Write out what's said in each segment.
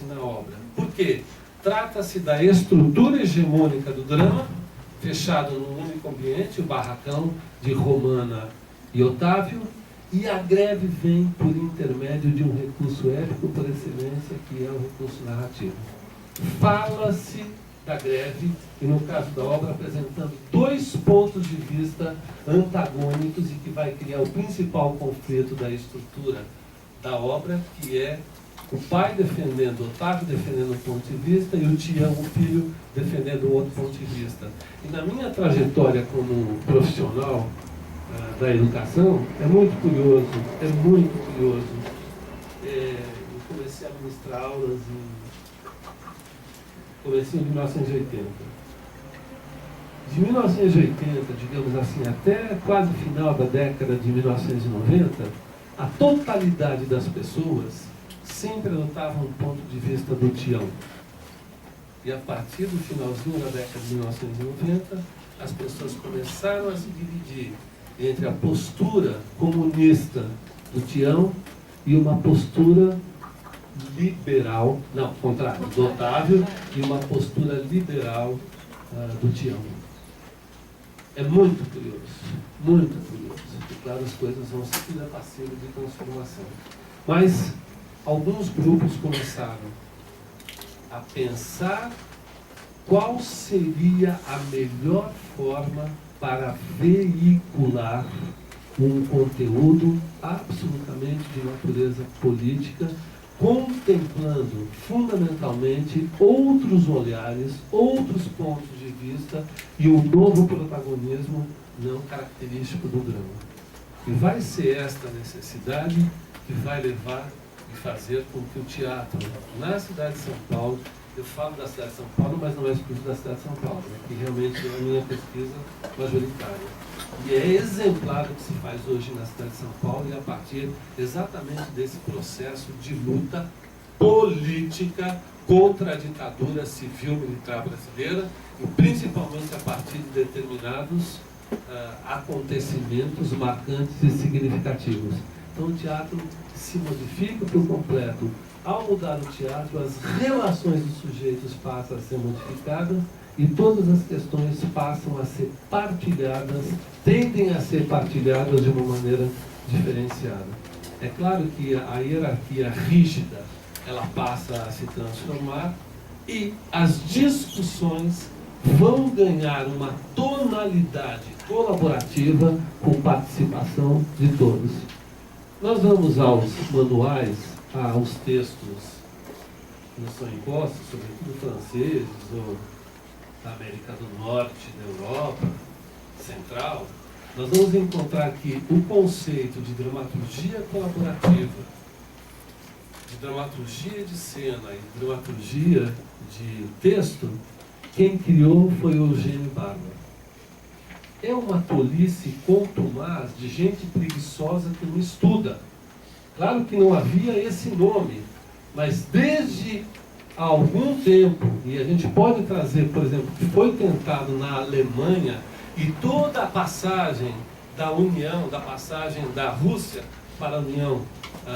acontece na obra. Por quê? Trata-se da estrutura hegemônica do drama, fechado num único ambiente, o barracão de Romana e Otávio, e a greve vem por intermédio de um recurso épico por excelência, que é o recurso narrativo. Fala-se da greve, e no caso da obra, apresentando dois pontos de vista antagônicos e que vai criar o principal conflito da estrutura da obra, que é o pai defendendo, Otávio defendendo um ponto de vista e o Tião, o filho, defendendo outro ponto de vista. E na minha trajetória como profissional da educação, é muito curioso, eu comecei a ministrar aulas em comecinho de 1980. De 1980, digamos assim, até quase o final da década de 1990, a totalidade das pessoas sempre adotavam um ponto de vista do Tião. E a partir do finalzinho da década de 1990, as pessoas começaram a se dividir entre a postura comunista do Tião e uma postura liberal, não, contrário, do Otávio, e uma postura liberal do Tião. É muito curioso. E claro, as coisas vão seguir a passiva de transformação. Mas alguns grupos começaram a pensar qual seria a melhor forma para veicular um conteúdo absolutamente de natureza política, contemplando fundamentalmente outros olhares, outros pontos de vista e um novo protagonismo não característico do drama. E vai ser esta necessidade que vai levar e fazer com que o teatro na cidade de São Paulo, eu falo da cidade de São Paulo, mas não é exclusivo da cidade de São Paulo, né, que realmente é a minha pesquisa majoritária. E é exemplar o que se faz hoje na cidade de São Paulo, e a partir exatamente desse processo de luta política contra a ditadura civil-militar brasileira, e principalmente a partir de determinados acontecimentos marcantes e significativos. Então o teatro se modifica por completo. Ao mudar o teatro, as relações dos sujeitos passam a ser modificadas e todas as questões passam a ser partilhadas, tendem a ser partilhadas de uma maneira diferenciada. É claro que a hierarquia rígida, ela passa a se transformar e as discussões vão ganhar uma tonalidade colaborativa com participação de todos. Nós vamos aos manuais, aos textos que nos são impostos, sobretudo franceses ou da América do Norte, da Europa Central. Nós vamos encontrar que o conceito de dramaturgia colaborativa, de dramaturgia de cena e dramaturgia de texto, quem criou foi o Eugênio Bárbara. É uma tolice contumaz de gente preguiçosa que não estuda. Claro que não havia esse nome, mas desde há algum tempo, e a gente pode trazer, por exemplo, que foi tentado na Alemanha, e toda a passagem da União, da passagem da Rússia para a União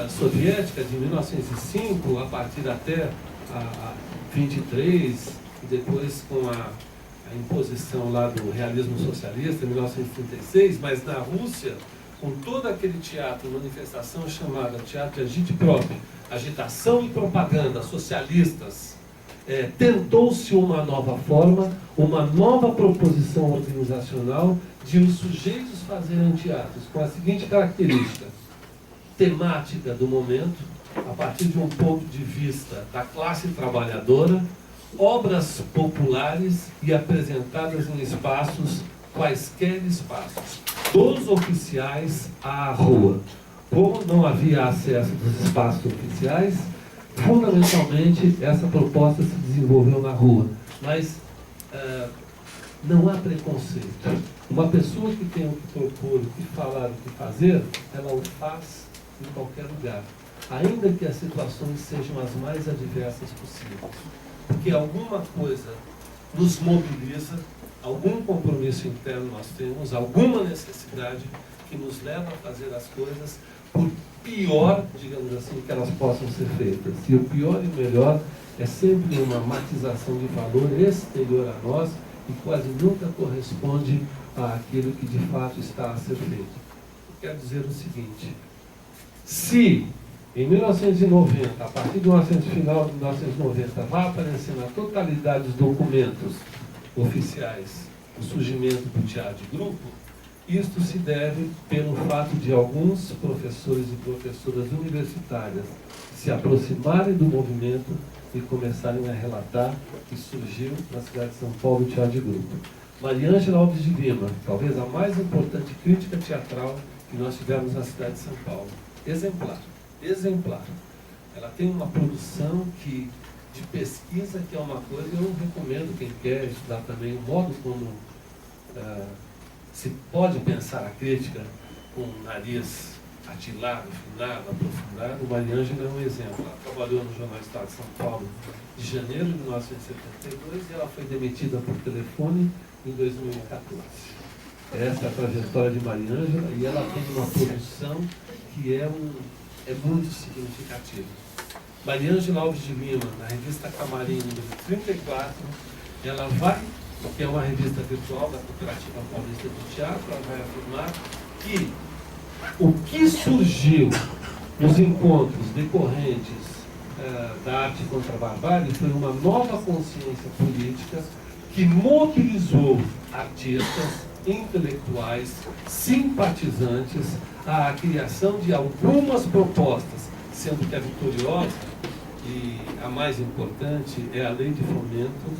Soviética, de 1905, a partir até a 23, e depois com a imposição lá do realismo socialista, em 1936, mas na Rússia, com todo aquele teatro, manifestação chamada teatro de agite-prop, agitação e propaganda socialistas, tentou-se uma nova forma, uma nova proposição organizacional de os sujeitos fazerem teatros, com a seguinte característica: temática do momento, a partir de um ponto de vista da classe trabalhadora, obras populares e apresentadas em espaços, quaisquer espaços, dos oficiais à rua. Como não havia acesso dos espaços oficiais, fundamentalmente essa proposta se desenvolveu na rua. Mas não há preconceito. Uma pessoa que tem o que propor, o que falar, o que fazer, ela o faz em qualquer lugar, ainda que as situações sejam as mais adversas possíveis. Porque alguma coisa nos mobiliza, algum compromisso interno nós temos, alguma necessidade que nos leva a fazer as coisas por pior, digamos assim, que elas possam ser feitas. E o pior e o melhor é sempre uma matização de valor exterior a nós e quase nunca corresponde àquilo que de fato está a ser feito. Eu quero dizer o seguinte: se em 1990, a partir do final de 1990, vai aparecer na totalidade dos documentos oficiais o surgimento do teatro de grupo, isto se deve pelo fato de alguns professores e professoras universitárias se aproximarem do movimento e começarem a relatar que surgiu na cidade de São Paulo o teatro de grupo. Maria Ângela Alves de Lima, talvez a mais importante crítica teatral que nós tivemos na cidade de São Paulo. Exemplar. Exemplar. Ela tem uma produção de pesquisa que é uma coisa, eu recomendo quem quer estudar também o modo como se pode pensar a crítica com o nariz atilado, afinado, aprofundado. Maria Ângela é um exemplo. Ela trabalhou no Jornal Estado de São Paulo de janeiro de 1972 e ela foi demitida por telefone em 2014. Essa é a trajetória de Maria Ângela e ela tem uma produção que é muito significativa. Maria Ângela Alves de Lima, na revista Camarim, número 34, ela vai, que é uma revista virtual da Cooperativa Paulista de Teatro, ela vai afirmar que o que surgiu nos encontros decorrentes da arte contra a barbárie foi uma nova consciência política que mobilizou artistas, intelectuais, simpatizantes à criação de algumas propostas, sendo que a vitoriosa e a mais importante é a Lei de Fomento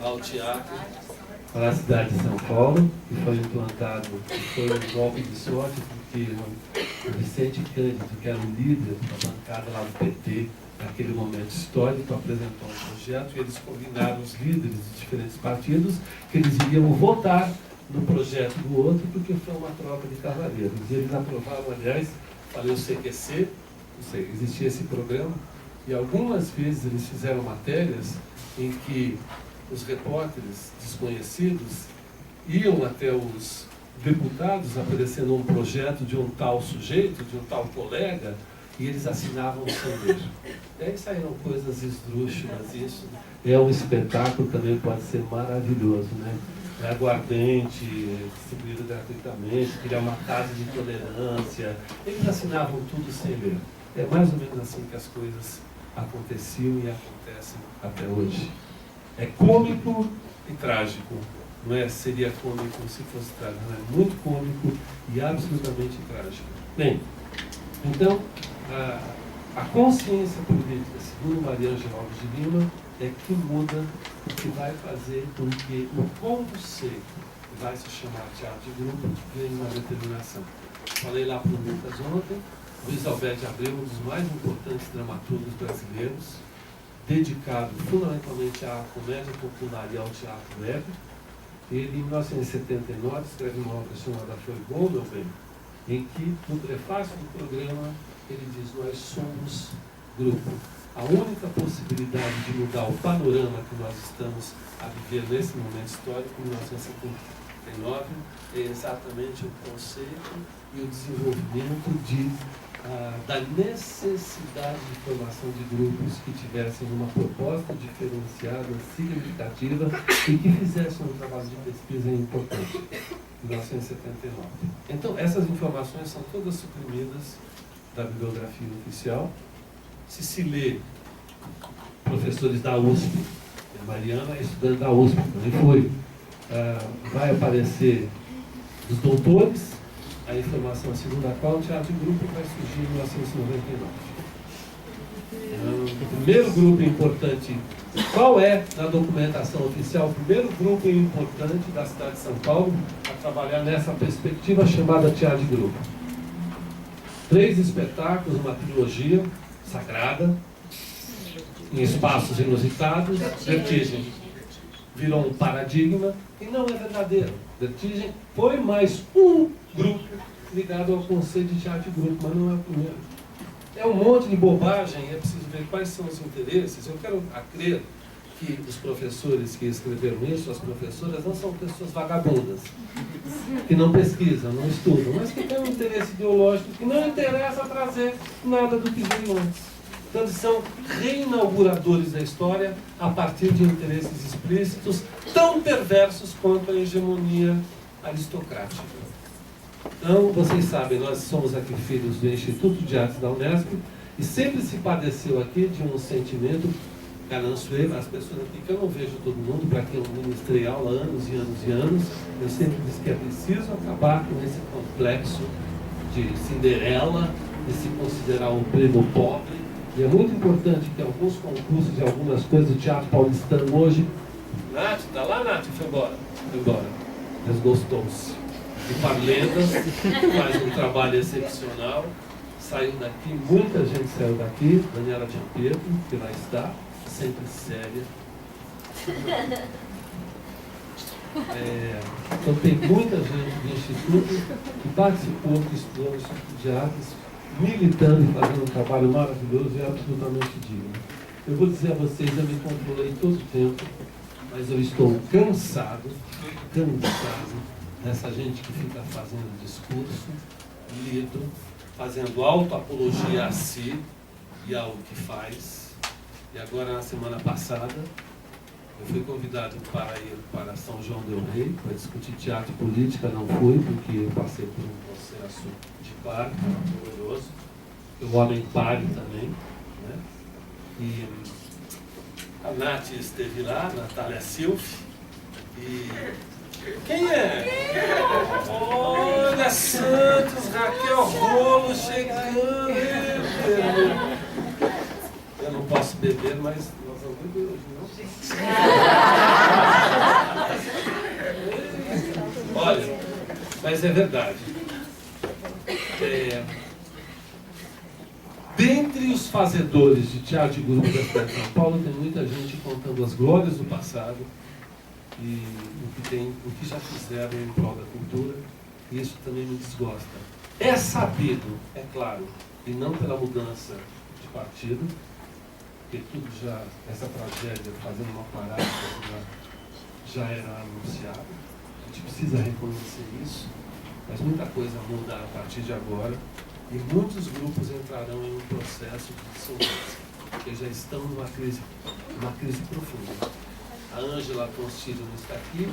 ao Teatro para a cidade de São Paulo, que foi implantado, foi um golpe de sorte, porque o Vicente Cândido, que era o líder da bancada lá do PT, naquele momento histórico, apresentou um projeto e eles combinaram os líderes de diferentes partidos que eles iriam votar no projeto do outro, porque foi uma troca de cavaleiros. E eles aprovaram, aliás, falei o CQC, não sei, existia esse programa, e algumas vezes eles fizeram matérias em que os repórteres desconhecidos iam até os deputados apresentando um projeto de um tal sujeito, de um tal colega, e eles assinavam sem ler. E aí saíram coisas esdrúxulas. Isso é um espetáculo, também pode ser maravilhoso, né? É aguardente, distribuído gratuitamente, criar uma casa de tolerância. Eles assinavam tudo sem ler. É mais ou menos assim que as coisas aconteciam e acontecem até hoje. É cômico e trágico. Não é? Seria cômico se fosse trágico. Não é? Muito cômico e absolutamente trágico. Bem, então, a consciência política, segundo Maria Ângela Alves de Lima, é que muda, o que vai fazer com que o conceito que vai se chamar teatro de grupo ganhe uma determinação. Falei lá para o Lucas ontem, Luiz Alberto Abreu, um dos mais importantes dramaturgos brasileiros, dedicado fundamentalmente à comédia popular e ao teatro leve. Ele, em 1979, escreve uma obra chamada Foi Bom, Meu Bem, em que, no prefácio do programa, ele diz: nós somos grupo. A única possibilidade de mudar o panorama que nós estamos a viver nesse momento histórico, 1979, é exatamente o conceito e o desenvolvimento da necessidade de formação de grupos que tivessem uma proposta diferenciada, significativa e que fizessem um trabalho de pesquisa importante. 1979. Então, essas informações são todas suprimidas da bibliografia oficial. Se lê professores da USP, a Mariana é estudante da USP, também foi, vai aparecer os doutores, a informação segundo a qual o teatro de grupo vai surgir em 1999. O primeiro grupo importante, qual é, na documentação oficial, o primeiro grupo importante da cidade de São Paulo a trabalhar nessa perspectiva chamada teatro de grupo? 3 espetáculos, uma trilogia sagrada, em espaços inusitados. Vertigem virou um paradigma e não é verdadeiro. Vertigem foi mais um grupo ligado ao conceito de teatro de grupo, mas não é o primeiro. É um monte de bobagem, é preciso ver quais são os interesses. Eu quero crer que os professores que escreveram isso, as professoras, não são pessoas vagabundas, que não pesquisam, não estudam, mas que têm um interesse ideológico que não interessa trazer nada do que veio antes. Então, eles são reinauguradores da história a partir de interesses explícitos tão perversos quanto a hegemonia aristocrática. Então, vocês sabem, nós somos aqui filhos do Instituto de Artes da Unesp e sempre se padeceu aqui de um sentimento ganançueiro, as pessoas aqui que eu não vejo todo mundo, para quem eu ministrei aula anos e anos e anos, eu sempre disse que é preciso acabar com esse complexo de Cinderela, de se considerar um primo pobre. E é muito importante que alguns concursos e algumas coisas do teatro paulistano hoje... Nath, tá lá, Nath? Foi embora. Foi embora. Desgostou-se. E Parlendas faz um trabalho excepcional. Saiu daqui, muita gente saiu daqui. Daniela Gianpietro, que lá está, sempre séria. Então tem muita gente do Instituto que participou, que estudou no Instituto de Artes, militando e fazendo um trabalho maravilhoso e absolutamente digno. Eu vou dizer a vocês, eu me controlei todo o tempo, mas eu estou cansado dessa gente que fica fazendo discurso, livro, fazendo autoapologia a si e ao que faz. E agora, na semana passada, eu fui convidado para ir para São João del Rei, para discutir teatro e política. Não fui, porque eu passei por um processo de parto doloroso. O homem pare também, né? E a Nath esteve lá, Natália Silf. E quem é? Olha, Santos, Raquel Rolo chegando. Eu não posso beber, mas nós vamos beber hoje, não? Olha, mas é verdade. Dentre os fazedores de teatro de grupo da cidade de São Paulo, tem muita gente contando as glórias do passado e o que já fizeram em prol da cultura, e isso também me desgosta. É sabido, é claro, e não pela mudança de partido, porque tudo já, essa tragédia fazendo uma parada já era anunciada. A gente precisa reconhecer isso, mas muita coisa muda a partir de agora. E muitos grupos entrarão em um processo de dissolução, porque já estão numa crise profunda. A Ângela Constilo não está aqui,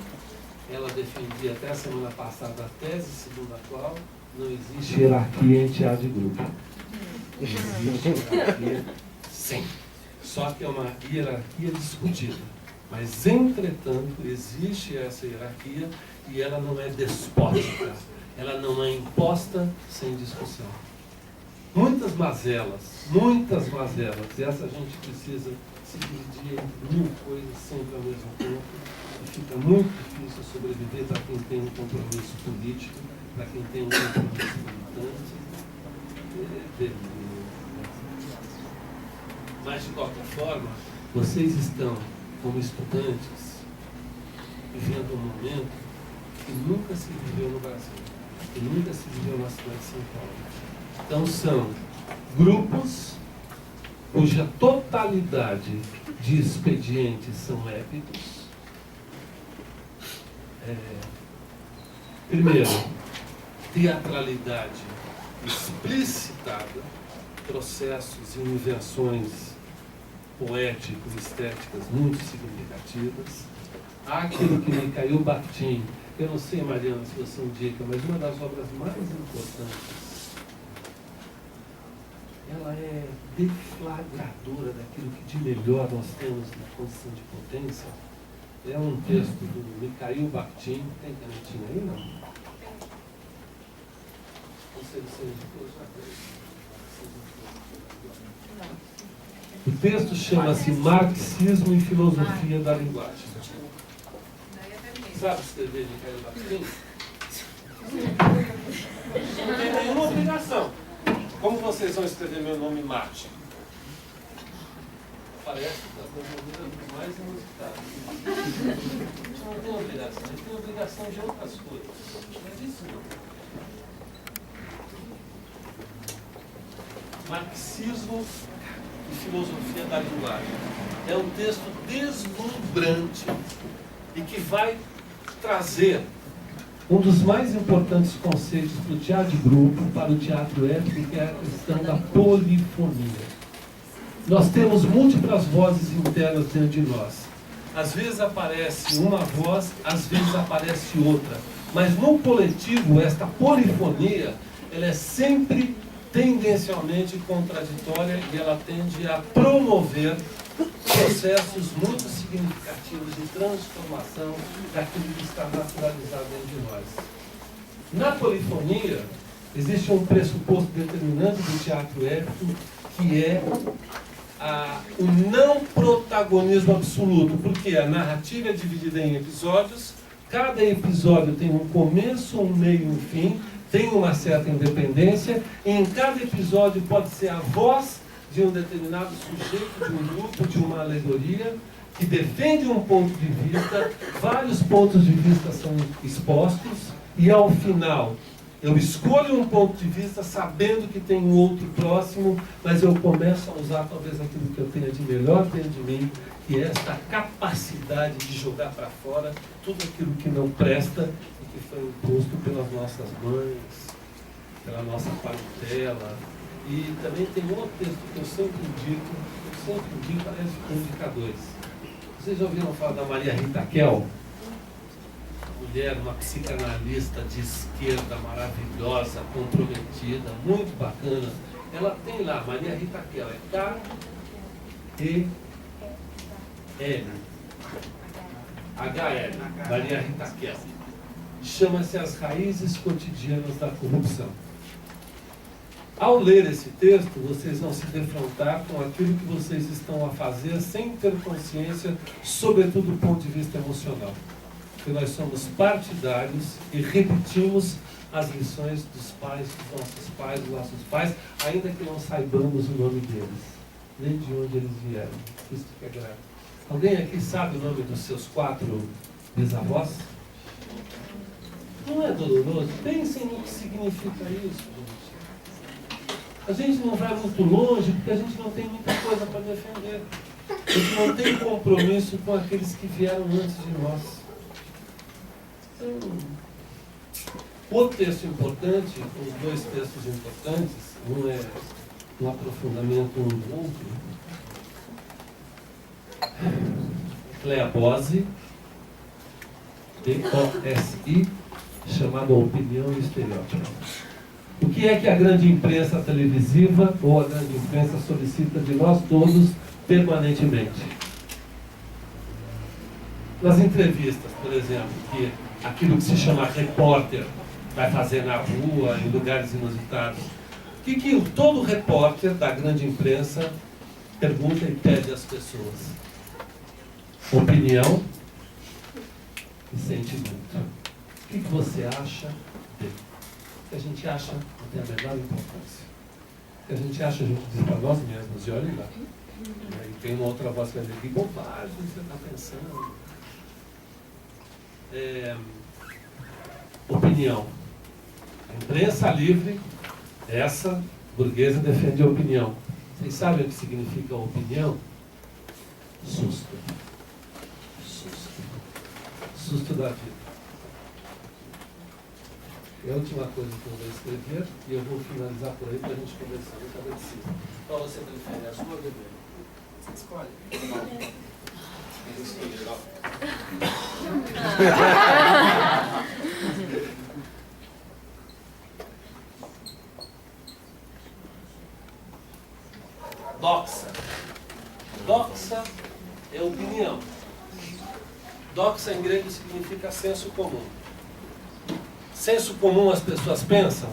ela defendia até a semana passada a tese segundo a qual não existe hierarquia em teatro de grupo. Existe hierarquia, sim, só que é uma hierarquia discutida. Mas, entretanto, existe essa hierarquia e ela não é despótica, ela não é imposta sem discussão. Muitas mazelas, e essa gente precisa se dividir em mil coisas sempre ao mesmo tempo, e fica muito difícil sobreviver para quem tem um compromisso político, para quem tem um compromisso militante. Mas, de qualquer forma, vocês estão, como estudantes, vivendo um momento que nunca se viveu no Brasil, que nunca se viveu na cidade de São Paulo. Então são grupos cuja totalidade de expedientes são épicos. Primeiro, teatralidade explicitada, processos e invenções poéticos, estéticas muito significativas. Há aquilo que Mikhail Bakhtin, eu não sei, Mariana, se você indica, mas uma das obras mais importantes, ela é deflagradora daquilo que de melhor nós temos na condição de potência. É um texto do Mikhail Bakhtin. Tem canetinha aí, não? Não sei se você indicou, já. O texto chama-se Marxismo e Filosofia da Linguagem. Sabe escrever Mikhail Bakhtin? Não tem nenhuma obrigação. Como vocês vão escrever meu nome Mate? Parece que das maneiras mais inusitadas. Não tem obrigação, a gente tem obrigação de outras coisas. Mas isso não. Marxismo e filosofia da linguagem. É um texto deslumbrante e que vai trazer um dos mais importantes conceitos para o teatro de grupo, para o teatro épico, que é a questão da polifonia. Nós temos múltiplas vozes internas dentro de nós. Às vezes aparece uma voz, às vezes aparece outra. Mas no coletivo, esta polifonia, ela é sempre tendencialmente contraditória e ela tende a promover processos muito significativos de transformação daquilo que está naturalizado dentro de nós. Na polifonia, existe um pressuposto determinante do teatro épico, que é o não protagonismo absoluto, porque a narrativa é dividida em episódios, cada episódio tem um começo, um meio e um fim, tem uma certa independência, e em cada episódio pode ser a voz de um determinado sujeito, de um grupo, de uma alegoria, que defende um ponto de vista, vários pontos de vista são expostos, e ao final eu escolho um ponto de vista sabendo que tem um outro próximo, mas eu começo a usar talvez aquilo que eu tenho de melhor dentro de mim, que é esta capacidade de jogar para fora tudo aquilo que não presta e que foi imposto pelas nossas mães, pela nossa parentela. E também tem um outro texto que eu sempre indico, parece indicadores. Vocês já ouviram falar da Maria Rita Kell? Mulher, uma psicanalista de esquerda maravilhosa, comprometida, muito bacana. Ela tem lá, Maria Rita Kell, é K-E-L-H-L, Maria Rita Kell. Chama-se As Raízes Cotidianas da Corrupção. Ao ler esse texto, vocês vão se defrontar com aquilo que vocês estão a fazer sem ter consciência, sobretudo do ponto de vista emocional. Que nós somos partidários e repetimos as lições dos nossos pais, ainda que não saibamos o nome deles, nem de onde eles vieram. Isso que é grave. Alguém aqui sabe o nome dos seus 4 bisavós? Não é doloroso? Pensem no que significa isso, gente. A gente não vai muito longe porque a gente não tem muita coisa para defender. A gente não tem compromisso com aqueles que vieram antes de nós. Outro texto importante, os 2 textos importantes, um é um aprofundamento um do outro. Clea Bose, B-O-S-I, chamado Opinião e Estereótipo. O que é que a grande imprensa televisiva ou a grande imprensa solicita de nós todos permanentemente? Nas entrevistas, por exemplo, que aquilo que se chama repórter vai fazer na rua, em lugares inusitados. O que todo repórter da grande imprensa pergunta e pede às pessoas? Opinião e sentimento. O que você acha dele? O que a gente acha não tem a menor importância. O que a gente acha, a gente diz para nós mesmos, e olha lá. E tem uma outra voz que vai dizer, que bobagem você está pensando. Opinião. A imprensa livre, essa burguesa defende a opinião. Vocês sabem o que significa opinião? Susto. Susto da vida. É a última coisa que eu vou escrever e eu vou finalizar por aí para a gente conversar. Cada decisão. Qual você prefere, azul ou vermelho? Você escolhe. Eu escolhi, ó. Doxa. Doxa é opinião. Doxa em grego significa senso comum. Senso comum as pessoas pensam,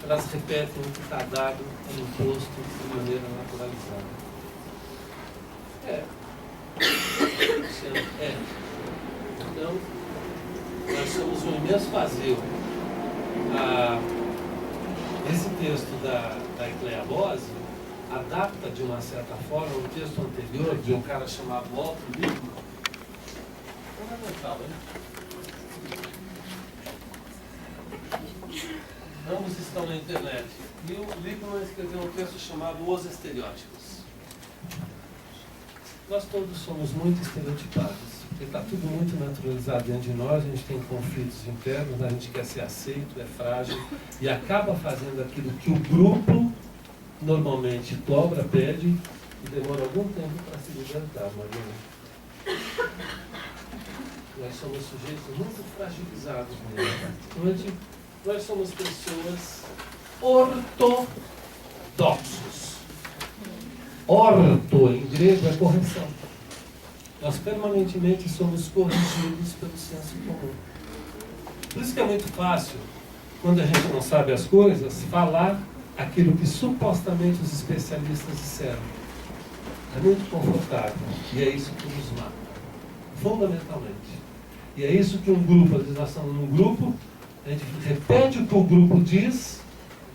elas repetem o que está dado e imposto de maneira naturalizada. Então, nós somos um imenso vazio. Esse texto da Clea Bose adapta de uma certa forma um texto anterior de um cara chamado Walter Lippmann. Fundamental, hein? Ambos estão na internet. E o Lippmann escreveu um texto chamado Os Estereótipos. Nós todos somos muito estereotipados, porque está tudo muito naturalizado dentro de nós, a gente tem conflitos internos, a gente quer ser aceito, é frágil, e acaba fazendo aquilo que o grupo normalmente dobra, pede, e demora algum tempo para se libertar, Mariana. Nós somos sujeitos muito fragilizados mesmo. Nós somos pessoas ortodoxos. Orto, em grego, é correção. Nós permanentemente somos corrigidos pelo senso comum. Por isso que é muito fácil, quando a gente não sabe as coisas, falar aquilo que supostamente os especialistas disseram. É muito confortável. E é isso que nos mata. Fundamentalmente. E é isso que um grupo, às vezes nós estamos num grupo, a gente repete o que o grupo diz,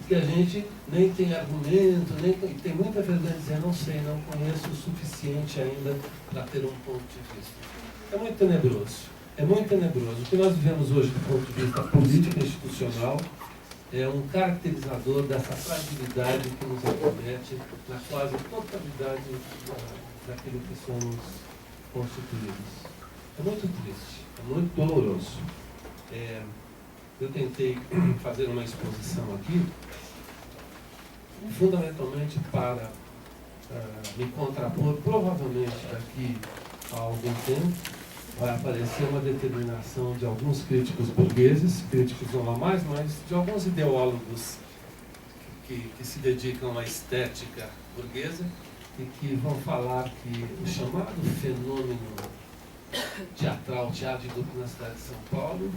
que a gente nem tem argumento, nem tem muita verdade dizer, não sei, não conheço o suficiente ainda para ter um ponto de vista. É muito tenebroso. É muito tenebroso. O que nós vivemos hoje do ponto de vista político e institucional é um caracterizador dessa fragilidade que nos acomete na quase totalidade daquilo que somos constituídos. É muito triste, é muito doloroso. Eu tentei fazer uma exposição aqui, fundamentalmente para me contrapor. Provavelmente daqui a algum tempo vai aparecer uma determinação de alguns críticos burgueses, críticos não há mais, mas de alguns ideólogos que se dedicam à estética burguesa e que vão falar que o chamado fenômeno teatral, teatro de grupo na cidade de São Paulo,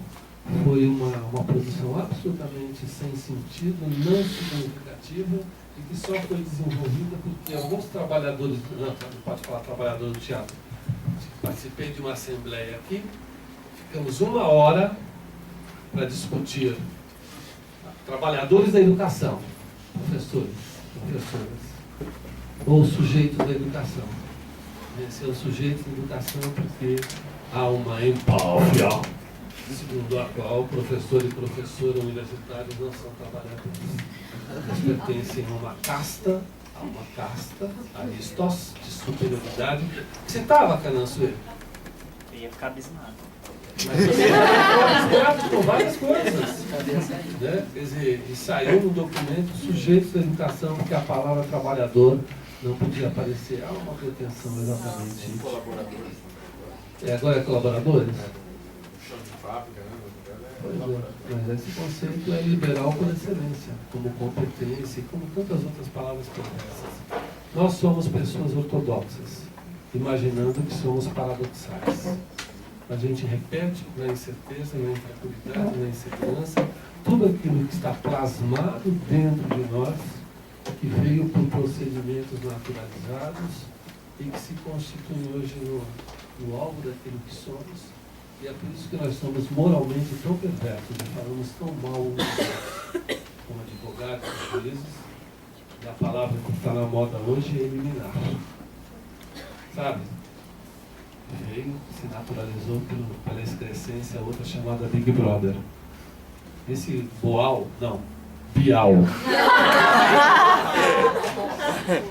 foi uma produção absolutamente sem sentido, não significativa e que só foi desenvolvida porque alguns trabalhadores, não pode falar trabalhador do teatro, participei de uma assembleia aqui, ficamos 1 hora para discutir trabalhadores da educação, professores, professoras, ou sujeitos da educação. Esse é o sujeito da educação porque há uma empáfia, segundo a qual professor e professora universitários não são trabalhadores. Eles pertencem a uma casta, aristos, de superioridade. Você estava, Canançoeiro? Eu ia ficar abismado. Mas você está abismado com várias coisas. Né? Quer dizer, e saiu no documento sujeitos da educação porque a palavra trabalhador não podia aparecer. Há uma pretensão exatamente. Colaboradores. Agora é colaboradores? Chão de fábrica, né? Pois é, mas esse conceito é liberal por excelência, como competência e como tantas outras palavras perversas. Nós somos pessoas ortodoxas, imaginando que somos paradoxais. A gente repete na incerteza, na intranquilidade, na insegurança, tudo aquilo que está plasmado dentro de nós, que veio por procedimentos naturalizados e que se constitui hoje no alvo daquilo que somos. E é por isso que nós somos moralmente tão perversos e falamos tão mal uns dos outros, como advogados e juízes. E a palavra que está na moda hoje é eliminar. Sabe? Veio, se naturalizou pela excrescência, outra chamada Big Brother. Esse Boal, não, Bial.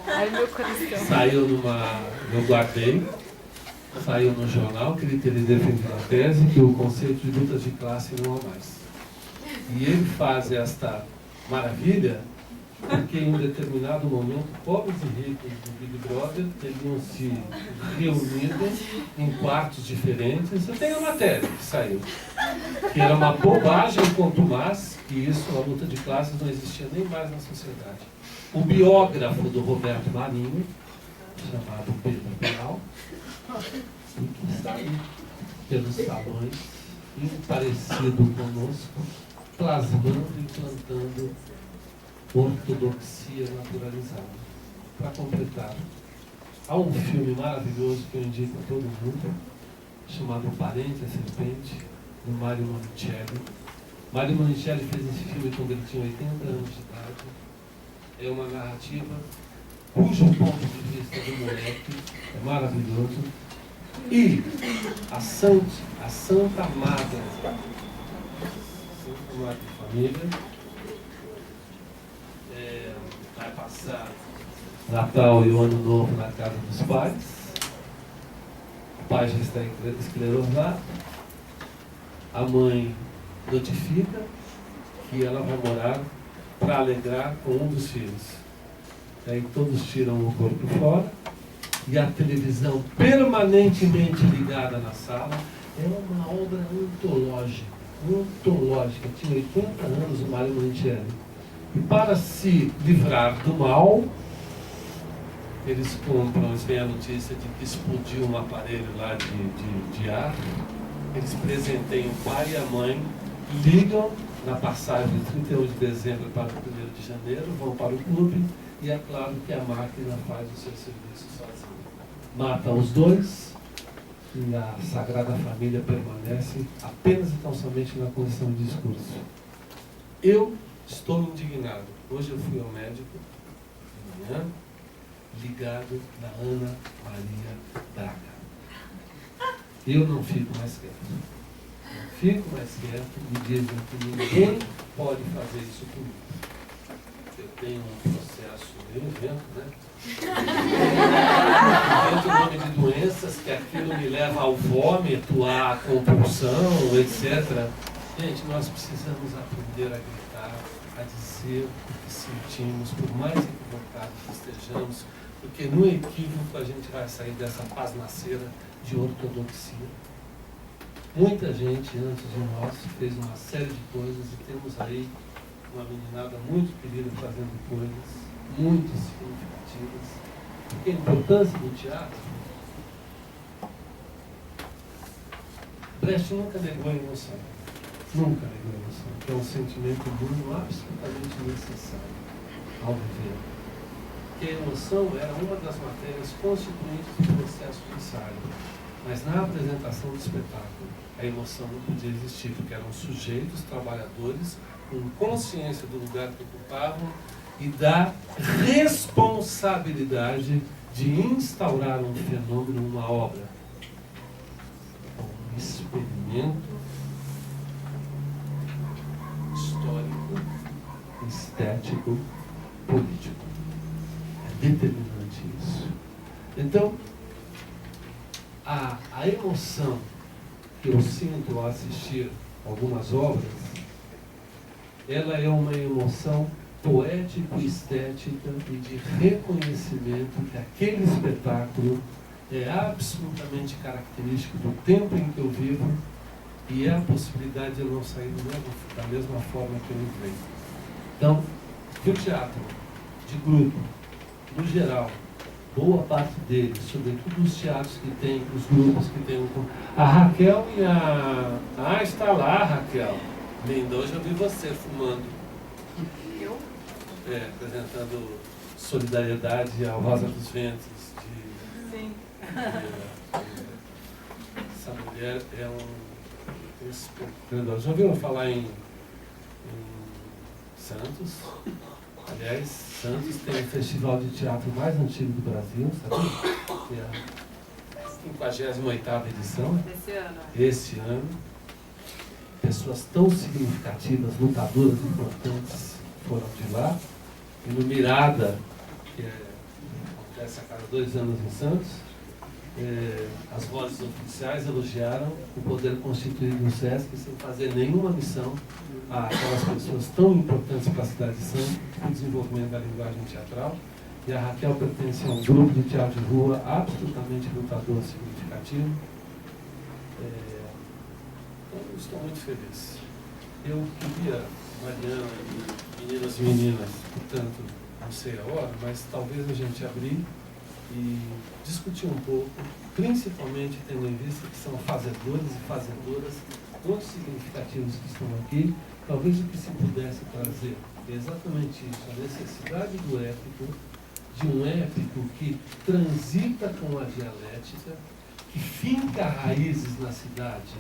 Ai, meu coração. Saiu eu guardei, saiu no jornal que ele teria defendido a tese que o conceito de lutas de classe não há mais. E ele faz esta maravilha porque em um determinado momento, pobres e ricos do Big Brother teriam se reunido em quartos diferentes. Eu tenho a matéria que saiu, que era uma bobagem contumaz, que isso, a luta de classes, não existia nem mais na sociedade. O biógrafo do Roberto Marinho, chamado Pedro Penal, e que saiu pelos salões, parecido conosco, plasmando e implantando ortodoxia naturalizada. Para completar, há um filme maravilhoso que eu indico a todo mundo, chamado O Parente, a Serpente, do Mario Monicelli. Mario Monicelli fez esse filme quando ele tinha 80 anos de idade. É uma narrativa cujo ponto de vista do moleque é maravilhoso. E a Santa Madre Família vai passar Natal e o Ano Novo na casa dos pais. pai já está esclerosado, a mãe notifica que ela vai morar para alegrar com um dos filhos. Aí todos tiram o corpo fora e a televisão permanentemente ligada na sala. É uma obra ontológica. Tinha 80 anos o Mário Mantielli. E para se livrar do mal, eles compram, eles veem a notícia de que explodiu um aparelho lá de ar, eles presenteiam o pai e a mãe, ligam na passagem de 31 de dezembro para o 1º de janeiro, vão para o clube e é claro que a máquina faz o seu serviço sozinha. Mata os dois e a Sagrada Família permanece apenas e tão somente na condição de discurso. Eu estou indignado. Hoje eu fui ao médico, de manhã, ligado na Ana Maria Braga. Eu não fico mais quieto. Não fico mais quieto e dizem que ninguém pode fazer isso comigo. Eu tenho um processo, eu invento, né? Invento o nome de doenças, que aquilo me leva ao vômito, à compulsão, etc. Gente, nós precisamos aprender a gritar, a dizer o que sentimos, por mais equivocados que estejamos, porque no equívoco a gente vai sair dessa pasmaceira de ortodoxia. Muita gente antes de nós fez uma série de coisas e temos aí uma meninada muito querida fazendo coisas muito significativas. Porque a importância do teatro, Brecht nunca negou a emoção. Nunca negou a emoção, que é um sentimento humano absolutamente necessário ao viver. Porque a emoção era uma das matérias constituintes do processo de ensaio. Mas na apresentação do espetáculo, a emoção não podia existir, porque eram sujeitos, trabalhadores, com consciência do lugar que ocupavam e da responsabilidade de instaurar um fenômeno, uma obra. Um experimento histórico, estético, político. É determinante isso. Então, a emoção que eu sinto ao assistir algumas obras, ela é uma emoção poético-estética e de reconhecimento que aquele espetáculo é absolutamente característico do tempo em que eu vivo e é a possibilidade de eu não sair da mesma forma que eu entrei. Então, que o teatro de grupo, no geral, boa parte deles, sobretudo os teatros que tem, os grupos que tem a Raquel e a... Ah, está lá, Raquel. Linda, hoje eu vi você fumando. Eu? Apresentando solidariedade ao Rosa dos Ventos. Sim. Essa mulher é um... Já ouviram falar em Santos? Aliás, Santos tem o festival de teatro mais antigo do Brasil, sabe? Que é a 58ª edição. Esse ano. Pessoas tão significativas, lutadoras importantes foram de lá. E no Mirada, que acontece a cada 2 anos em Santos, as vozes oficiais elogiaram o poder constituído no SESC sem fazer nenhuma missão àquelas pessoas tão importantes para a cidade de Santos para o desenvolvimento da linguagem teatral. E a Raquel pertence a um grupo de teatro de rua absolutamente lutador, significativo. Então, eu estou muito feliz. Eu queria, Mariana e meninas, portanto, não sei a hora, mas talvez a gente abrir e discutir um pouco, principalmente tendo em vista que são fazedores e fazedoras muito significativos que estão aqui. Talvez o que se pudesse trazer é exatamente isso, a necessidade do épico, de um épico que transita com a dialética, que finca raízes na cidade,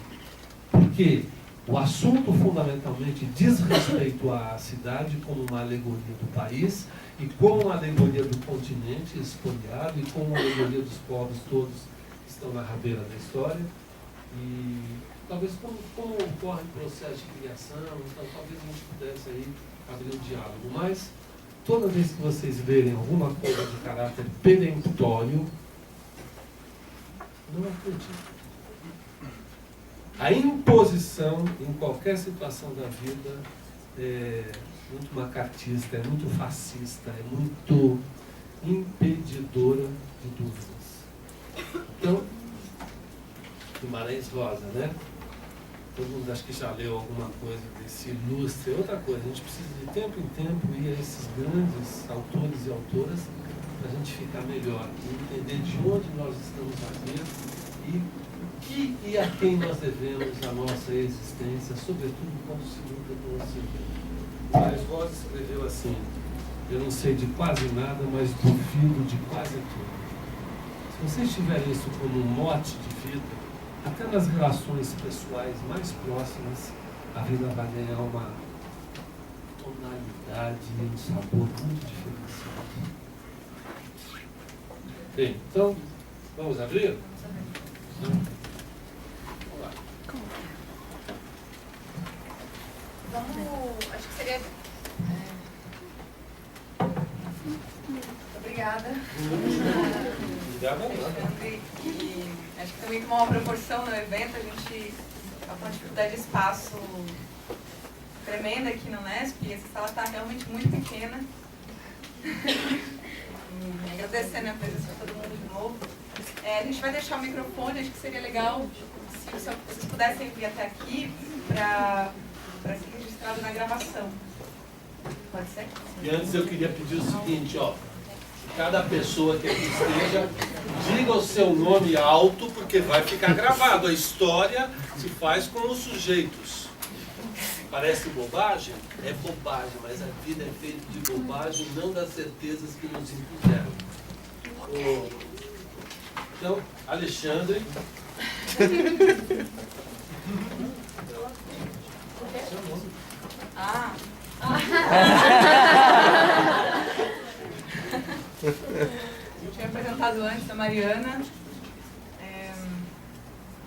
porque o assunto fundamentalmente diz respeito à cidade como uma alegoria do país e como uma alegoria do continente expoliado e como uma alegoria dos povos todos que estão na rabeira da história. E talvez como ocorre o processo de criação, então talvez a gente pudesse aí abrir um diálogo. Mas toda vez que vocês verem alguma coisa de caráter peremptório, Não acredito. A imposição em qualquer situação da vida é muito macartista, é muito fascista, é muito impedidora de dúvidas. Então, Guimarães Rosa, né? Todo mundo acho que já leu alguma coisa desse ilustre. Outra coisa, a gente precisa de tempo em tempo ir a esses grandes autores e autoras para a gente ficar melhor e entender de onde nós estamos aqui e a quem nós devemos a nossa existência, sobretudo quando se luta pelo civil. Guimarães Rosa escreveu assim: eu não sei de quase nada, mas duvido de quase tudo. Se vocês tiverem isso como um mote de vida, até nas relações pessoais mais próximas, a vida vai ganhar uma tonalidade e um sabor muito diferenciado. Bem, então, vamos abrir? Vamos lá. Vamos, acho que seria... Obrigada. Obrigado, Alexandre. E acho que também tomou uma proporção no evento, a gente está com uma dificuldade de espaço tremenda aqui no Unesp, e essa sala está realmente muito pequena. E agradecendo a presença de todo mundo de novo. A gente vai deixar o microfone, acho que seria legal se vocês pudessem vir até aqui para ser registrado na gravação. Pode ser? E antes eu queria pedir o seguinte, ó. Cada pessoa que aqui esteja, diga o seu nome alto, porque vai ficar gravado. A história se faz com os sujeitos. Parece bobagem? É bobagem, mas a vida é feita de bobagem, não das certezas que nos impuseram. Então, Alexandre. Eu tinha apresentado antes a Mariana.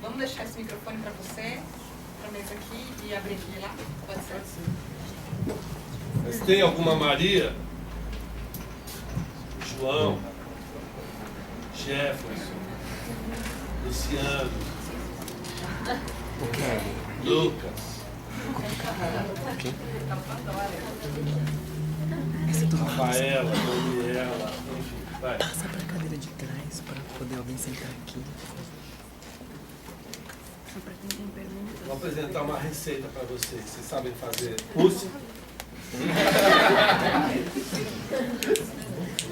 Vamos deixar esse microfone para você, para a mesa aqui, e abrir aqui lá? Pode ser? Mas tem alguma Maria? João, Jefferson, Luciano, Lucas, Rafaela, Daniela, enfim, vai. Passa para a cadeira de trás para poder alguém sentar aqui. Só para quem tem perguntas. Vou apresentar uma receita para vocês. Vocês sabem fazer mousse?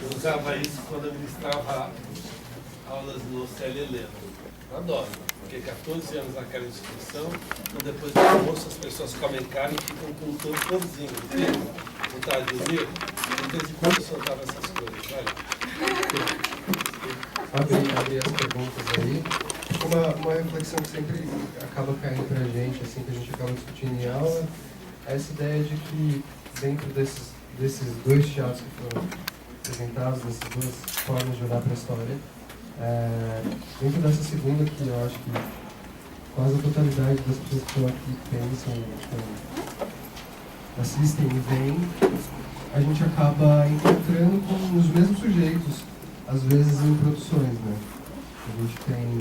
Eu usava isso quando eu ministrava aulas no Célia Helena. Eu adoro, porque 14 anos naquela instituição, então depois do almoço as pessoas comem carne e ficam com todo corzinho. Vontade de dormir? De vez em quando eu soltava essas coisas, olha. Abrir as perguntas aí. Uma reflexão que sempre acaba caindo pra gente, assim, que a gente acaba discutindo em aula, é essa ideia de que dentro desses dois teatros que foram apresentados, dessas duas formas de olhar para a história, dentro dessa segunda, que eu acho que quase a totalidade das pessoas que estão aqui pensam, assistem e veem, a gente acaba encontrando com os mesmos sujeitos, às vezes em produções, né? A gente tem,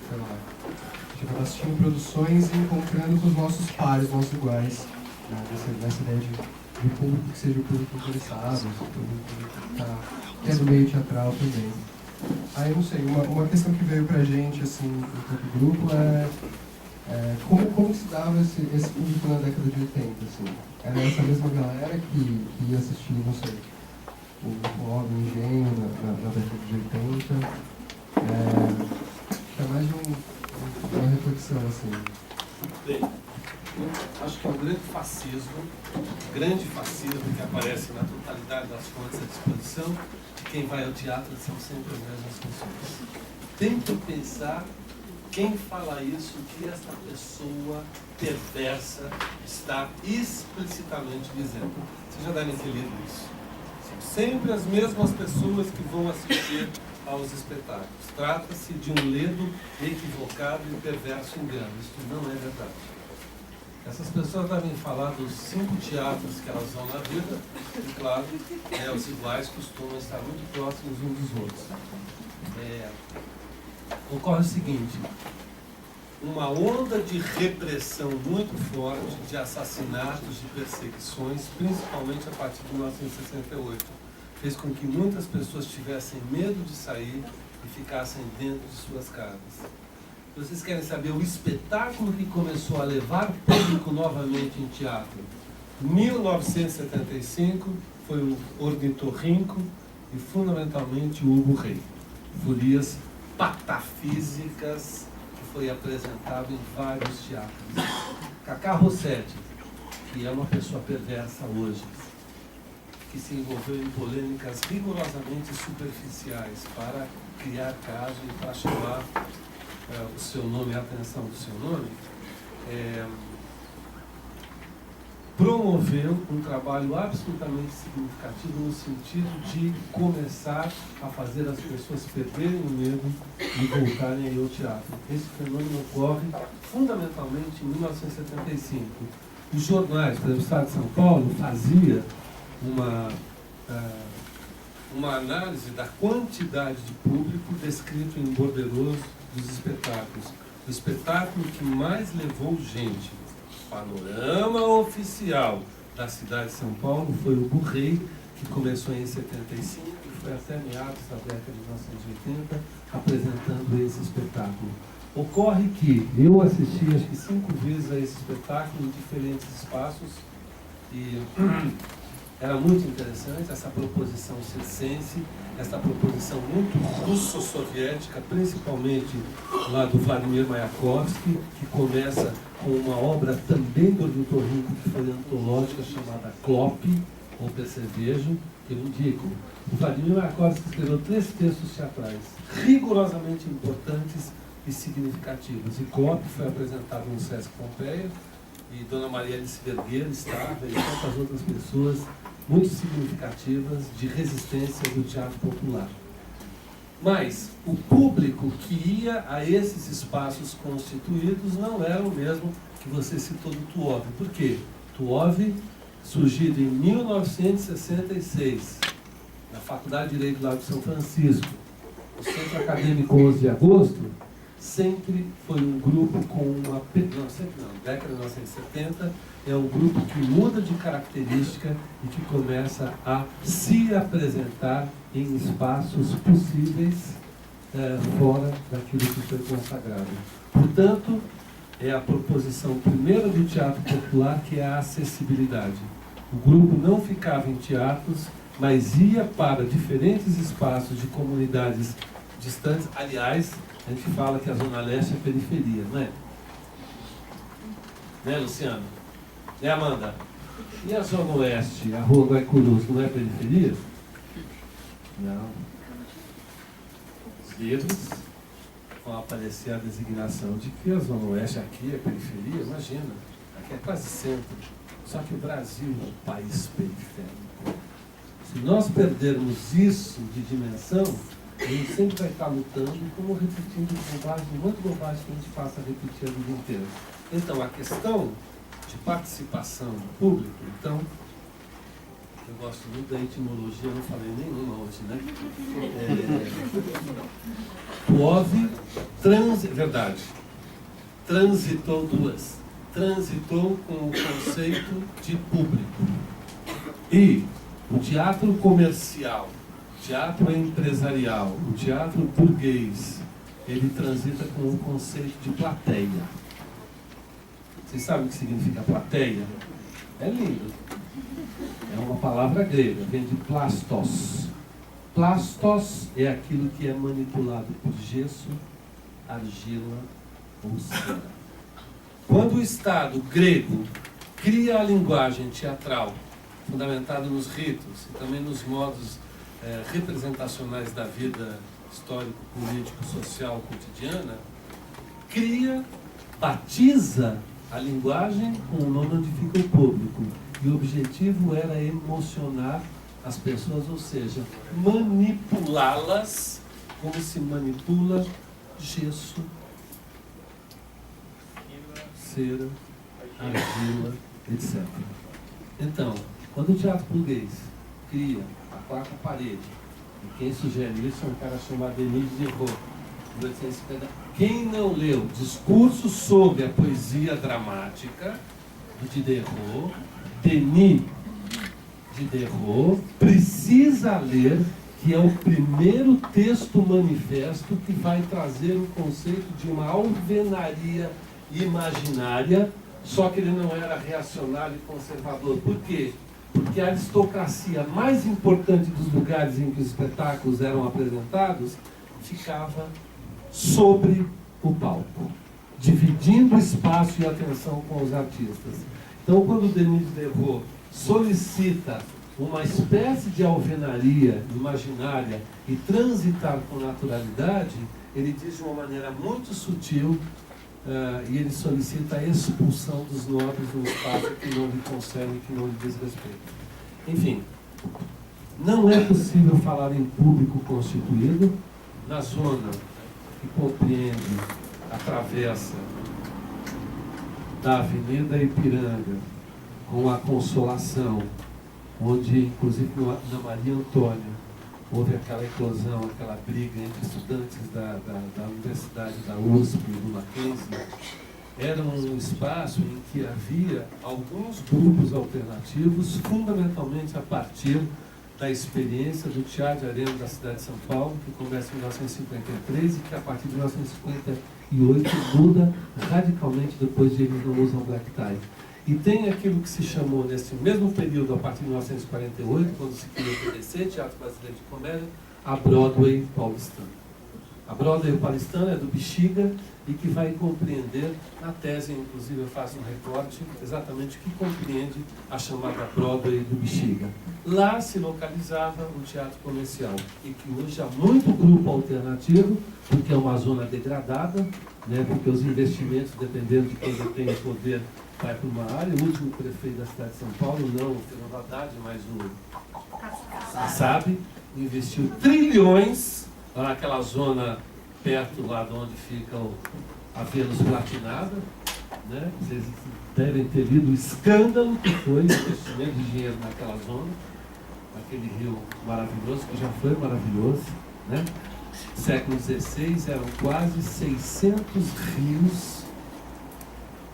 sei lá, a gente acaba assistindo produções e encontrando com os nossos pares, nossos iguais, né? Nessa ideia de público que seja o público interessado, o público que é do meio teatral também. Aí, não sei, uma questão que veio pra gente, assim, enquanto grupo, como se dava esse público na década de 80, assim? Era essa mesma galera que ia assistir, não sei, o Óbvio, o Engenho na década de 80. É mais uma reflexão, assim. Bem, acho que é um grande fascismo que aparece na totalidade das fontes à disposição. Quem vai ao teatro são sempre as mesmas pessoas. Tem que pensar quem fala isso, que essa pessoa perversa está explicitamente dizendo. Vocês já devem ter lido isso. São sempre as mesmas pessoas que vão assistir aos espetáculos. Trata-se de um ledo equivocado e perverso engano. Isso não é verdade. Essas pessoas devem falar dos 5 teatros que elas vão na vida, e claro, os iguais costumam estar muito próximos uns dos outros. ocorre o seguinte: uma onda de repressão muito forte, de assassinatos, de perseguições, principalmente a partir de 1968, fez com que muitas pessoas tivessem medo de sair e ficassem dentro de suas casas. Vocês querem saber o espetáculo que começou a levar público novamente em teatro? 1975 foi o Ornitorrinco e fundamentalmente o Hugo Rei. Folias patafísicas, que foi apresentado em vários teatros. Cacá Rossetti, que é uma pessoa perversa hoje, que se envolveu em polêmicas rigorosamente superficiais para criar caso e para chamar o seu nome, a atenção do seu nome, promoveu um trabalho absolutamente significativo no sentido de começar a fazer as pessoas perderem o medo e voltarem aí ao teatro. Esse fenômeno ocorre fundamentalmente em 1975. Os jornais, por exemplo, o Estado de São Paulo fazia uma análise da quantidade de público descrito em borderos dos espetáculos. O espetáculo que mais levou gente, panorama oficial da cidade de São Paulo, foi o Hugo Rei, que começou em 75 e foi até meados da década de 1980 apresentando esse espetáculo. Ocorre que eu assisti acho que 5 vezes a esse espetáculo em diferentes espaços e era muito interessante essa proposição circense, essa proposição muito russo-soviética, principalmente lá do Vladimir Mayakovsky, que começa com uma obra também do Ornitorrinco, que foi antológica, chamada Clop, ou Percevejo, que eu indico. O Vladimir Mayakovsky escreveu 3 textos teatrais, rigorosamente importantes e significativos. E Clop foi apresentado no Sesc Pompeia, e Dona Maria Alice Vergueiro estava, e tantas outras pessoas muito significativas de resistência do teatro popular. Mas o público que ia a esses espaços constituídos não era o mesmo que você citou do Tuov. Por quê? Tuov, surgido em 1966, na Faculdade de Direito lá de São Francisco, o Centro Acadêmico 11 de Agosto, sempre foi um grupo com uma... Não, sempre não, década de 1970, é um grupo que muda de característica e que começa a se apresentar em espaços possíveis fora daquilo que foi consagrado. Portanto, é a proposição primeira do teatro popular, que é a acessibilidade. O grupo não ficava em teatros, mas ia para diferentes espaços de comunidades distantes. Aliás, a gente fala que a Zona Leste é periferia, não é? Né, Luciano? Né, Amanda? E a Zona Oeste, a Rua Guaicurus, não é periferia? Não. Os livros vão aparecer a designação de que a Zona Oeste aqui é periferia, imagina. Aqui é quase centro. Só que o Brasil é um país periférico. Se nós perdermos isso de dimensão, a gente sempre vai estar lutando, como repetindo bobagens, um monte de bobagens que a gente passa a repetir a vida inteira. Então, a questão de participação do público, então, eu gosto muito da etimologia, não falei nenhuma hoje, né? Tuov, verdade, transitou com o conceito de público. E o teatro comercial, o teatro empresarial, o teatro burguês, ele transita com o conceito de plateia. Vocês sabem o que significa plateia? É lindo. É uma palavra grega, vem de plastos. Plastos é aquilo que é manipulado por gesso, argila ou cera. Quando o Estado grego cria a linguagem teatral, fundamentada nos ritos e também nos modos representacionais da vida histórico, político, social, cotidiana, batiza a linguagem com o nome onde fica o público. E o objetivo era emocionar as pessoas, ou seja, manipulá-las como se manipula gesso, cera, argila, etc. Então, quando o teatro burguês cria a quarta parede, e quem sugere isso é um cara chamado Émile Girod, 1850. Quem não leu Discurso sobre a Poesia Dramática, do Diderot, Denis Diderot, precisa ler, que é o primeiro texto manifesto que vai trazer o conceito de uma alvenaria imaginária, só que ele não era reacionário e conservador. Por quê? Porque a aristocracia mais importante dos lugares em que os espetáculos eram apresentados ficava sobre o palco, dividindo o espaço e a atenção com os artistas. Então, quando Denis Diderot solicita uma espécie de alvenaria imaginária e transitar com naturalidade, ele diz de uma maneira muito sutil, e ele solicita a expulsão dos nobres do espaço que não lhe concerne, que não lhe diz respeito. Enfim, não é possível falar em público constituído na zona que compreende a travessa da Avenida Ipiranga com a Consolação, onde, inclusive, na Maria Antônia, houve aquela eclosão, aquela briga entre estudantes da Universidade da USP e do Mackenzie. Era um espaço em que havia alguns grupos alternativos, fundamentalmente a partir da experiência do Teatro de Arena da cidade de São Paulo, que começa em 1953 e que a partir de 1958 muda radicalmente depois de eles não usam black tie. E tem aquilo que se chamou, nesse mesmo período, a partir de 1948, quando se criou o TBC, Teatro Brasileiro de Comédia, a Broadway paulistana. A Broadway paulistana é do Bexiga e que vai compreender, na tese, inclusive eu faço um recorte, exatamente o que compreende a chamada Broadway do Bexiga. Lá se localizava o teatro comercial e que hoje há muito grupo alternativo, porque é uma zona degradada, né, porque os investimentos, dependendo de quem tem o poder, vai para uma área. O último prefeito da cidade de São Paulo, não o Fernando Haddad, mas o Sabe, investiu trilhões lá naquela zona perto lá de onde fica a Vênus Platinada, né? Vocês devem ter lido o escândalo que foi o investimento de dinheiro naquela zona, aquele rio maravilhoso, que já foi maravilhoso, né? Século XVI eram quase 600 rios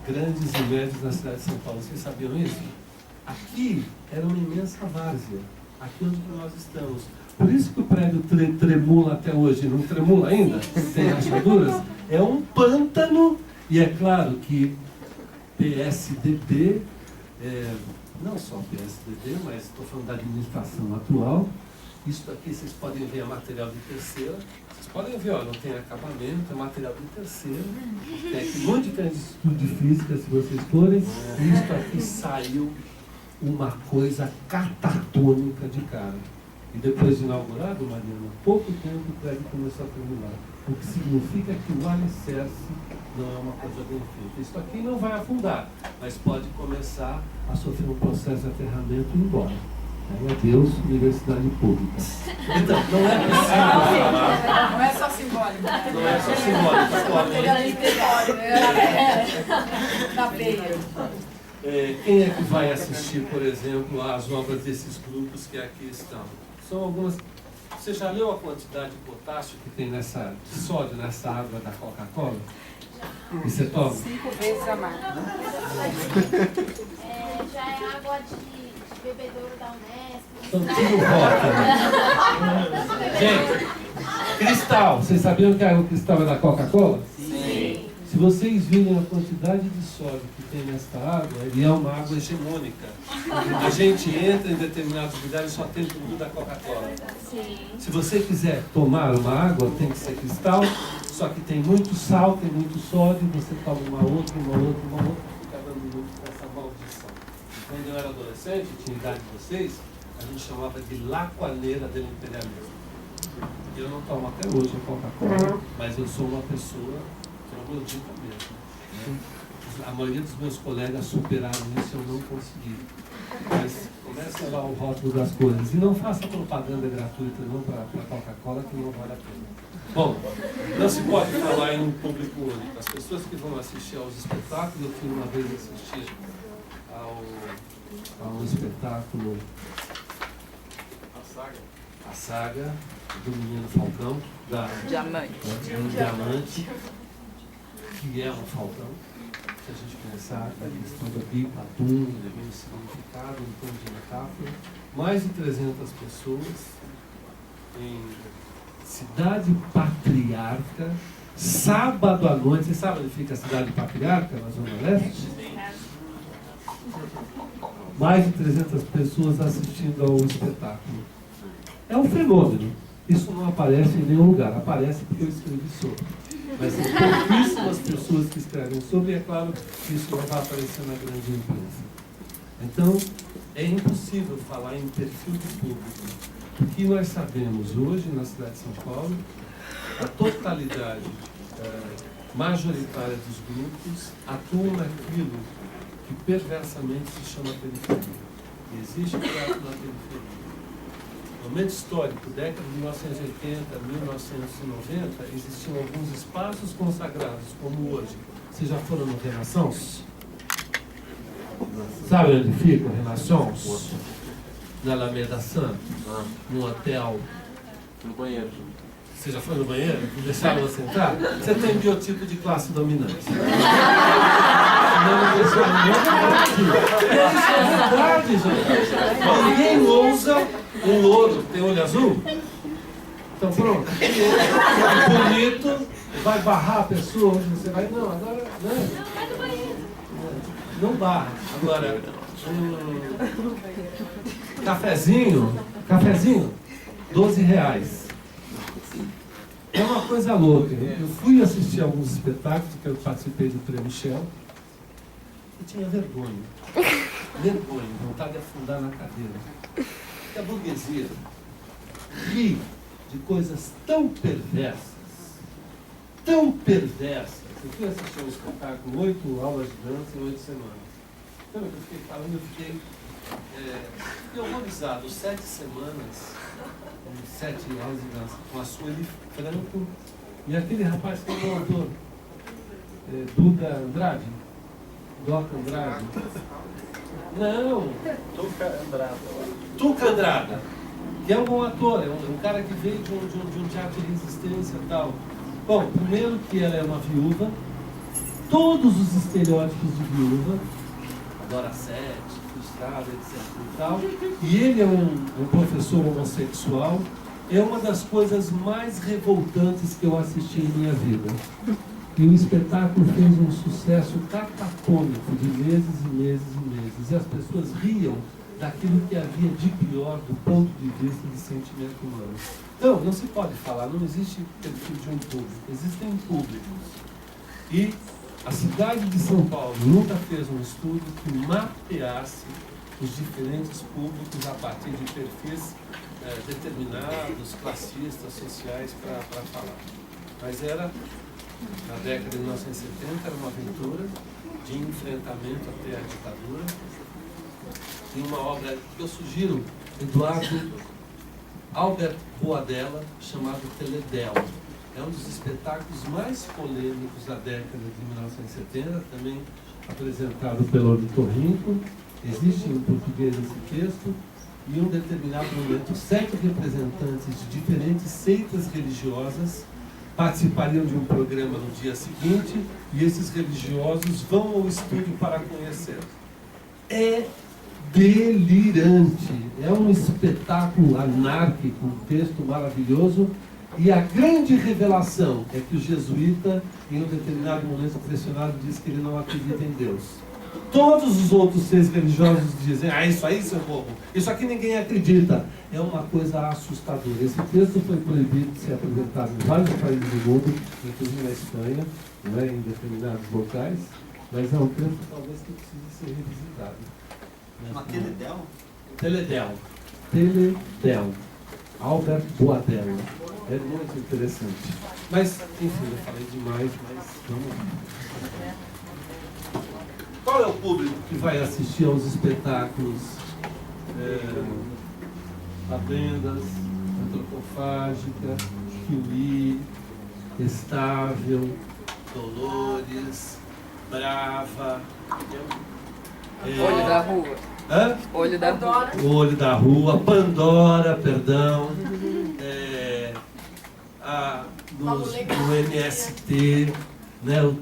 grandes e médios na cidade de São Paulo. Vocês sabiam isso? Aqui era uma imensa várzea, aqui onde nós estamos. Por isso que o prédio tremula até hoje. Não tremula ainda? Tem rachaduras? É um pântano. E é claro que PSDB, não só PSDB, mas estou falando da administração atual. Isso aqui vocês podem ver, é material de terceira. Vocês podem ver, ó, não tem acabamento, é material de terceira. Tem aqui um monte de estudo de física, se vocês forem. Isso aqui saiu uma coisa catatônica de cara. E depois de inaugurado, Mariana, pouco tempo o prédio começou a tremular. O que significa que o alicerce não é uma coisa bem feita. Isso aqui não vai afundar, mas pode começar a sofrer um processo de aterramento e ir embora. Adeus, universidade pública. Então, não é possível. Não é só simbólico. Não é só simbólico, atualmente. Quem é que vai assistir, por exemplo, às obras desses grupos que aqui estão? São algumas. Você já leu a quantidade de potássio que tem de sódio nessa água da Coca-Cola? E você toma? 5 vezes a mais. Já é água de bebedouro da Unesp. Então, tudo volta. Gente, cristal. Vocês sabiam que a água cristal é da Coca-Cola? Sim. Se vocês virem a quantidade de sódio que tem nesta água, ele é uma água hegemônica. A gente entra em determinados lugares e só tem tudo da Coca-Cola. Sim. Se você quiser tomar uma água, tem que ser cristal, só que tem muito sal, tem muito sódio, você toma uma outra, fica dando muito com essa maldição. Quando eu era adolescente, tinha a idade de vocês, a gente chamava de lacoaneira do imperialismo. Eu não tomo até hoje a Coca-Cola, mas eu sou uma pessoa troglodita mesmo. Né? A maioria dos meus colegas superaram isso e eu não consegui. Mas comece a lá o rótulo das coisas. E não faça propaganda gratuita não para a Coca-Cola, que não vale a pena. Bom, não se pode falar em um público único. As pessoas que vão assistir aos espetáculos, eu fui uma vez assistir ao espetáculo A saga. A Saga, do menino Falcão, Diamante. do diamante, que é um falcão. Se a gente pensar na questão do bico, atum, levando significado, em tom de metáfora, mais de 300 pessoas em Cidade Patriarca, sábado à noite. Você sabe onde fica a Cidade Patriarca, na Zona Leste? Mais de 300 pessoas assistindo ao espetáculo. É um fenômeno. Isso não aparece em nenhum lugar. Aparece porque eu escrevi sobre. Mas são pouquíssimas pessoas que escrevem sobre, e é claro que isso não vai aparecer na grande imprensa. Então, é impossível falar em perfil de público. O que nós sabemos hoje na cidade de São Paulo, a totalidade majoritária dos grupos atuam naquilo que perversamente se chama periferia. E existe teatro na periferia. No momento histórico, década de 1980, 1990, existiam alguns espaços consagrados, como hoje. Vocês já foram no Renaissance? Sabe onde fica o Renaissance? Na Alameda Santos, no hotel. No banheiro. Você já foi no banheiro? Não deixaram você entrar? Você tem biotipo de classe dominante. Não deixaram nem aqui. Isso é verdade, gente. Ninguém ousa um louro tem olho azul? Então pronto. Bonito, vai barrar a pessoa. Você vai, não, agora não. Não barra. Agora, cafezinho, R$12. É uma coisa louca. Eu fui assistir alguns espetáculos que eu participei do Prêmio Shell e tinha vergonha. Vergonha, vontade de afundar na cadeira. E a burguesia ri de coisas tão perversas. Eu fui assistir um espetáculo, 8 aulas de dança em 8 semanas. Então, eu fiquei falando, eu fiquei horrorizado. 7 semanas, 7 aulas de dança, com a Sueli Franco e aquele rapaz que é o autor, Duda Andrade, Doca Andrade. Não, Tuca Andrada, que é um bom ator, é um cara que veio de um teatro de resistência e tal. Bom, primeiro que ela é uma viúva, todos os estereótipos de viúva, adora sexo, frustrada, etc e tal, e ele é um professor homossexual. É uma das coisas mais revoltantes que eu assisti em minha vida. E o espetáculo fez um sucesso catatônico de meses e meses e meses. E as pessoas riam daquilo que havia de pior do ponto de vista de sentimento humano. Então, não se pode falar, não existe perfil de um público, existem públicos. E a cidade de São Paulo nunca fez um estudo que mapeasse os diferentes públicos a partir de perfis determinados, classistas, sociais, para falar. Mas era, na década de 1970, era uma aventura de enfrentamento até a ditadura. E uma obra que eu sugiro, Eduardo Albert Boadella, chamado Teledel. É um dos espetáculos mais polêmicos da década de 1970, também apresentado pelo Ornitorrinco. Existe em português esse texto. E em um determinado momento, 7 representantes de diferentes seitas religiosas participariam de um programa no dia seguinte, e esses religiosos vão ao estúdio para conhecer. É delirante, é um espetáculo anárquico, um texto maravilhoso, e a grande revelação é que o jesuíta, em um determinado momento pressionado, diz que ele não acredita em Deus. Todos os outros 6 religiosos dizem, isso aí, seu povo, isso aqui ninguém acredita. É uma coisa assustadora. Esse texto foi proibido de ser apresentado em vários países do mundo, inclusive na Espanha, em determinados locais, mas é um texto talvez que precise ser revisitado. Uma Teledel? Teledel. Albert Boadella. É muito interessante. Mas, enfim, eu falei demais, mas vamos lá. Qual é o público que vai assistir aos espetáculos Abendas, Antropofágica, Kiwi, Estável, Dolores, Brava, Olho da rua. Hã? Olho da rua. O Olho da Rua, Pandora, perdão, no MST, né?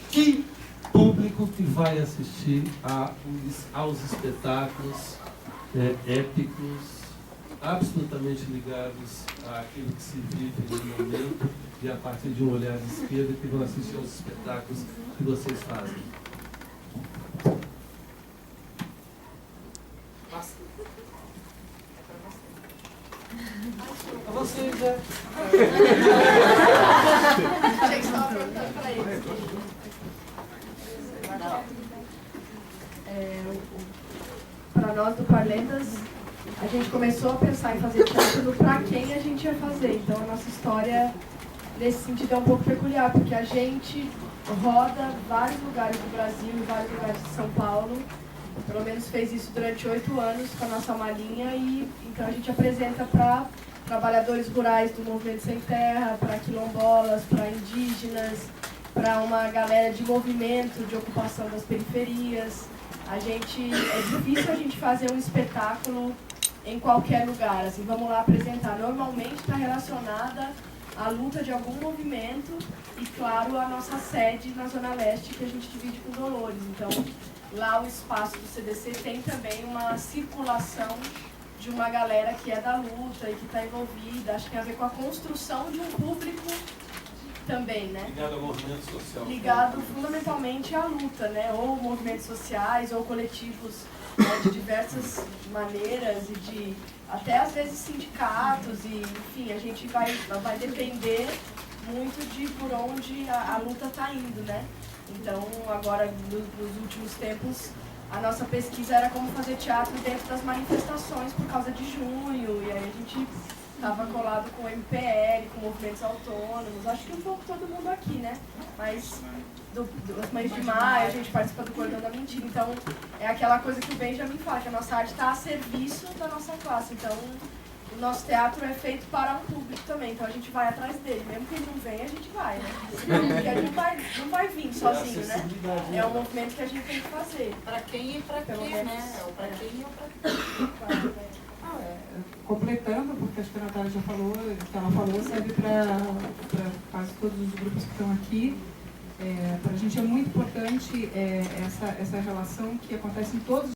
Que público que vai assistir aos espetáculos épicos, absolutamente ligados àquilo que se vive no momento e a partir de um olhar de esquerda, que vão assistir aos espetáculos que vocês fazem. A vocês, Achei que você estava perguntando para eles. Para nós do Parlendas, a gente começou a pensar em fazer teatro no pra quem a gente ia fazer. Então a nossa história nesse sentido é um pouco peculiar, porque a gente roda vários lugares do Brasil e vários lugares de São Paulo. Pelo menos fez isso durante 8 anos com a nossa malinha, e então a gente apresenta para trabalhadores rurais do Movimento Sem Terra, para quilombolas, para indígenas, para uma galera de movimento de ocupação das periferias. É difícil a gente fazer um espetáculo em qualquer lugar, assim, vamos lá apresentar. Normalmente está relacionada à luta de algum movimento e, claro, a nossa sede na Zona Leste, que a gente divide com Dolores. Então, lá o espaço do CDC tem também uma circulação de uma galera que é da luta e que está envolvida. Acho que tem a ver com a construção de um público também, né? Ligado ao movimento social. Ligado fundamentalmente à luta, né? Ou movimentos sociais, ou coletivos, né, de diversas maneiras, e de até às vezes sindicatos, e enfim, a gente vai depender muito de por onde a luta está indo, né? Então, agora, nos últimos tempos, a nossa pesquisa era como fazer teatro dentro das manifestações por causa de junho, e aí a gente estava colado com o MPL, com movimentos autônomos, acho que um pouco todo mundo aqui, né? Mas do mês de maio a gente participa do Cordão da Mentira, então é aquela coisa que o Benjamin fala, que a nossa arte está a serviço da nossa classe, então o nosso teatro é feito para um público também, então a gente vai atrás dele, mesmo que ele não venha, a gente vai, né? Porque a gente não vai vir sozinho, né? É um movimento que a gente tem que fazer. Para quem e para quem, né? É o para quem e o para quem. Completando, porque acho que a Natália já falou, o que ela falou serve para quase todos os grupos que estão aqui. Para a gente é muito importante essa relação que acontece em todos